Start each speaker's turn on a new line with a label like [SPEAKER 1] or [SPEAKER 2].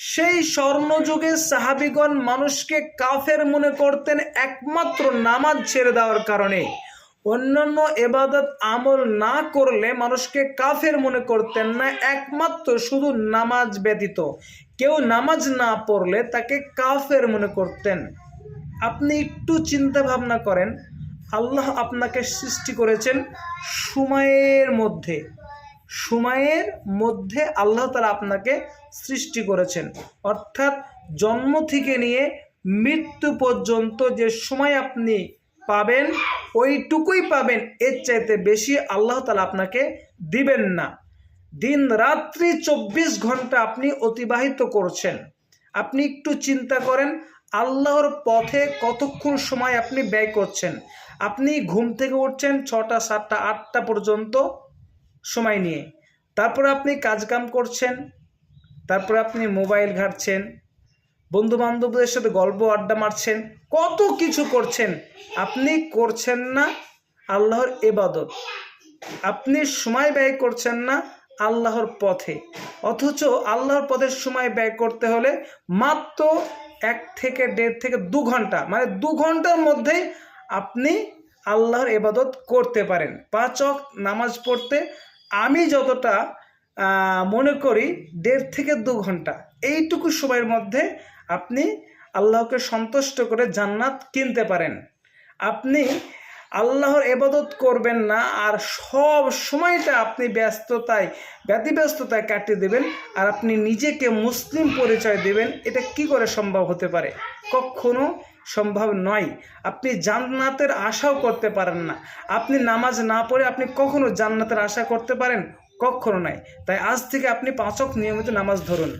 [SPEAKER 1] সেই স্বর্ণযুগে সাহাবীগণ মানুষকে কাফের মনে করতেন একমাত্র নামাজ ছেড়ে দেওয়ার কারণে। অন্যান্য ইবাদত আমল না করলে মানুষকে কাফের মনে করতেন না, একমাত্র শুধু নামাজ ব্যতীত। কেউ নামাজ না পড়লে তাকে কাফের মনে করতেন। আপনি একটু চিন্তা ভাবনা করেন, আল্লাহ আপনাকে সৃষ্টি করেছেন সময়ের মধ্যে আল্লাহ তাআলা আপনাকে সৃষ্টি করেছেন, অর্থাৎ জন্ম থেকে নিয়ে মৃত্যু পর্যন্ত যে সময় আপনি পাবেন ওইটুকুই পাবেন, এর চাইতে বেশি আল্লাহ তাআলা আপনাকে দিবেন না। দিন রাত্রি 24 ঘন্টা আপনি অতিবাহিত করছেন। আপনি একটু চিন্তা করেন, আল্লাহর পথে কতক্ষণ সময় আপনি ব্যয় করছেন। আপনি ঘুম থেকে উঠছেন 6টা 7টা 8টা পর্যন্ত সময় নিয়ে, তারপরে আপনি কাজকাম করছেন, তারপরে আপনি মোবাইল ঘাঁটছেন, বন্ধু বান্ধবদের সাথে গল্প আড্ডা মারছেন, কত কিছু করছেন। আপনি করছেন না আল্লাহর ইবাদত, আপনি সময় ব্যয় করছেন না আল্লাহর পথে। অথচ আল্লাহর পথের সময় ব্যয় করতে হলে মাত্র 1 থেকে 1.5 থেকে 2 ঘন্টা, মানে 2 ঘন্টার মধ্যেই আপনি আল্লাহর ইবাদত করতে পারেন। 5 ওয়াক্ত নামাজ পড়তে আমি যতটা মনে করি 1.5 থেকে 2 ঘন্টা, এইটুকু সময়ের মধ্যে আপনি আল্লাহকে সন্তুষ্ট করে জান্নাত কিনতে পারেন। আপনি আল্লাহর ইবাদত করবেন না আর সব সময়টা আপনি ব্যতিব্যস্ততায় কাটিয়ে দেবেন, আর আপনি নিজেকে মুসলিম পরিচয় দেবেন, এটা কি করে সম্ভব হতে পারে? কখনো সম্ভব নয়। আপনি জান্নাতের আশাও করতে পারেন না। আপনি নামাজ না পড়ে আপনি কখনো জান্নাতের আশা করতে পারেন? কখনো নয়। তাই আজ থেকে আপনি 5 ওয়াক্ত নিয়মিত নামাজ ধরুন।